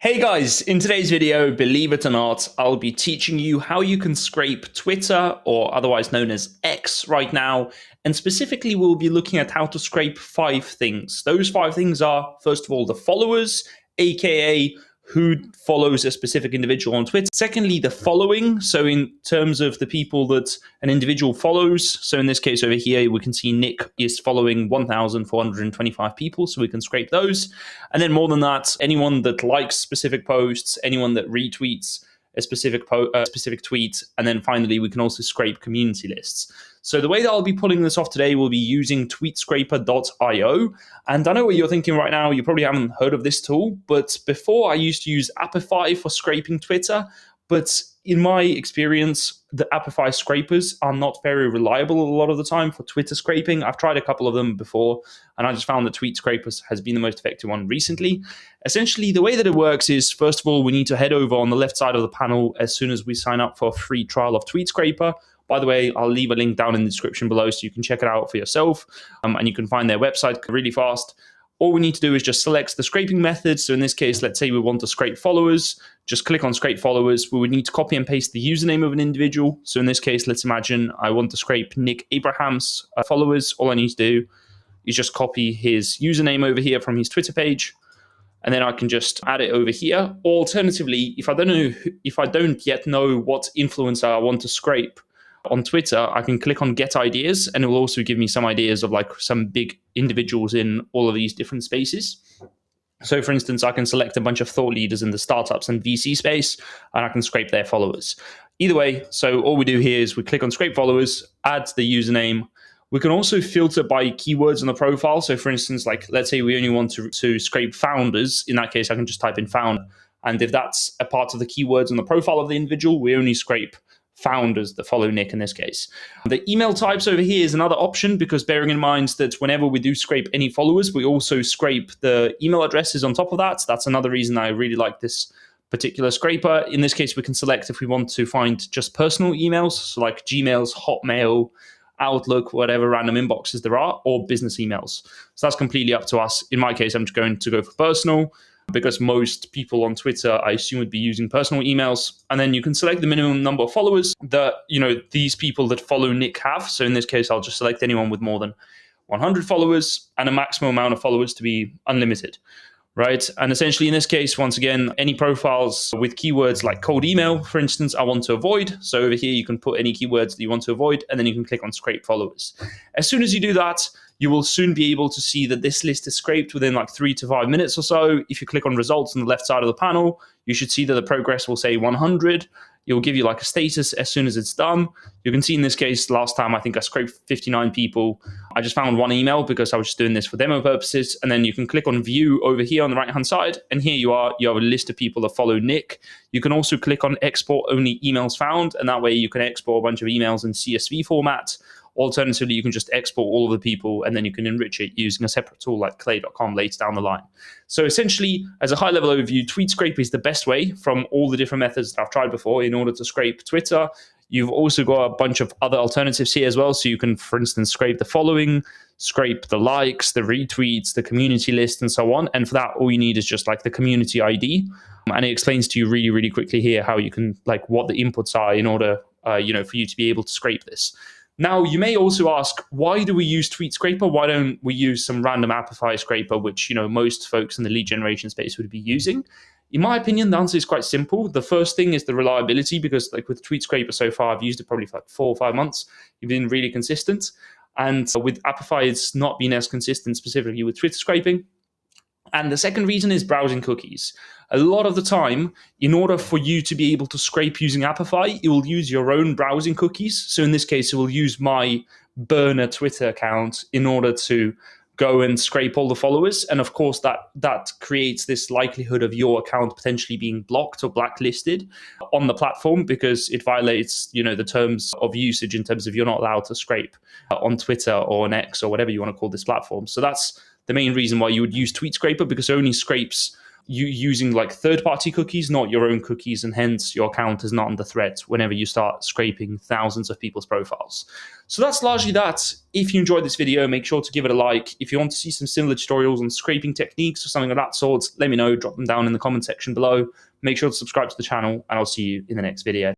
Hey guys, in today's video, believe it or not, I'll be teaching you how you can scrape Twitter, or otherwise known as X right now, and specifically we'll be looking at how to scrape 5 things. Those 5 things are, first of all, the followers, aka who follows a specific individual on Twitter. Secondly, the following, so in terms of the people that an individual follows. So in this case over here, we can see Nick is following 1,425 people, so we can scrape those. And then more than that, anyone that likes specific posts, anyone that retweets a specific tweet, and then finally, we can also scrape community lists. So the way that I'll be pulling this off today will be using tweetscraper.io. And I know what you're thinking right now. You probably haven't heard of this tool, but before I used to use Apify for scraping Twitter. But in my experience, the Apify scrapers are not very reliable a lot of the time for Twitter scraping. I've tried a couple of them before, and I just found that Tweet Scrapers has been the most effective one recently. Essentially, the way that it works is, first of all, we need to head over on the left side of the panel as soon as we sign up for a free trial of Tweet Scraper. By the way, I'll leave a link down in the description below so you can check it out for yourself, and you can find their website really fast. All we need to do is just select the scraping method. So in this case, let's say we want to scrape followers. Just click on scrape followers. We would need to copy and paste the username of an individual. So in this case, let's imagine I want to scrape Nick Abraham's followers. All I need to do is just copy his username over here from his Twitter page. And then I can just add it over here. Alternatively, if I don't yet know what influencer I want to scrape on Twitter, I can click on Get Ideas, and it will also give me some ideas of like some big individuals in all of these different spaces. So for instance, I can select a bunch of thought leaders in the startups and VC space, and I can scrape their followers. Either way, so all we do here is we click on Scrape Followers, add the username. We can also filter by keywords on the profile. So for instance, like let's say we only want to scrape founders. In that case, I can just type in found. And if that's a part of the keywords on the profile of the individual, we only scrape founders that follow Nick in this case. The email types over here is another option, because bearing in mind that whenever we do scrape any followers, we also scrape the email addresses on top of that. That's another reason I really like this particular scraper. In this case, we can select if we want to find just personal emails, so like Gmails, Hotmail, Outlook, whatever random inboxes there are, or business emails. So that's completely up to us. In my case, I'm just going to go for personal, because most people on Twitter, I assume, would be using personal emails. And then you can select the minimum number of followers that, these people that follow Nick have. So in this case, I'll just select anyone with more than 100 followers, and a maximum amount of followers to be unlimited, right? And essentially in this case, once again, any profiles with keywords like cold email, for instance, I want to avoid. So over here, you can put any keywords that you want to avoid, and then you can click on scrape followers. As soon as you do that, you will soon be able to see that this list is scraped within like 3 to 5 minutes or so. If you click on results on the left side of the panel, you should see that the progress will say 100. It will give you like a status as soon as it's done. You can see in this case, last time I think I scraped 59 people. I just found one email because I was just doing this for demo purposes. And then you can click on view over here on the right-hand side. And here you have a list of people that follow Nick. You can also click on export only emails found. And that way you can export a bunch of emails in CSV format. Alternatively, you can just export all of the people, and then you can enrich it using a separate tool like clay.com later down the line. So essentially, as a high-level overview, Tweet Scraper is the best way from all the different methods that I've tried before in order to scrape Twitter. You've also got a bunch of other alternatives here as well. So you can, for instance, scrape the following, scrape the likes, the retweets, the community list, and so on. And for that, all you need is just like the community ID. And it explains to you really, really quickly here how you can, like what the inputs are in order, for you to be able to scrape this. Now, you may also ask, why do we use Tweet Scraper? Why don't we use some random Apify scraper, which most folks in the lead generation space would be using? In my opinion, the answer is quite simple. The first thing is the reliability, because like with Tweet Scraper so far, I've used it probably for like 4 or 5 months. You've been really consistent. And with Apify, it's not been as consistent specifically with Twitter scraping. And the second reason is browsing cookies. A lot of the time, in order for you to be able to scrape using Apify, it will use your own browsing cookies. So in this case, it will use my burner Twitter account in order to go and scrape all the followers. And of course, that creates this likelihood of your account potentially being blocked or blacklisted on the platform, because it violates, the terms of usage in terms of you're not allowed to scrape on Twitter or on X or whatever you want to call this platform. So that's the main reason why you would use Tweet Scraper, because it only scrapes using like third-party cookies, not your own cookies, and hence your account is not under threat whenever you start scraping thousands of people's profiles. So that's largely that. If you enjoyed this video, make sure to give it a like. If you want to see some similar tutorials on scraping techniques or something of that sort, let me know. Drop them down in the comment section below. Make sure to subscribe to the channel, and I'll see you in the next video.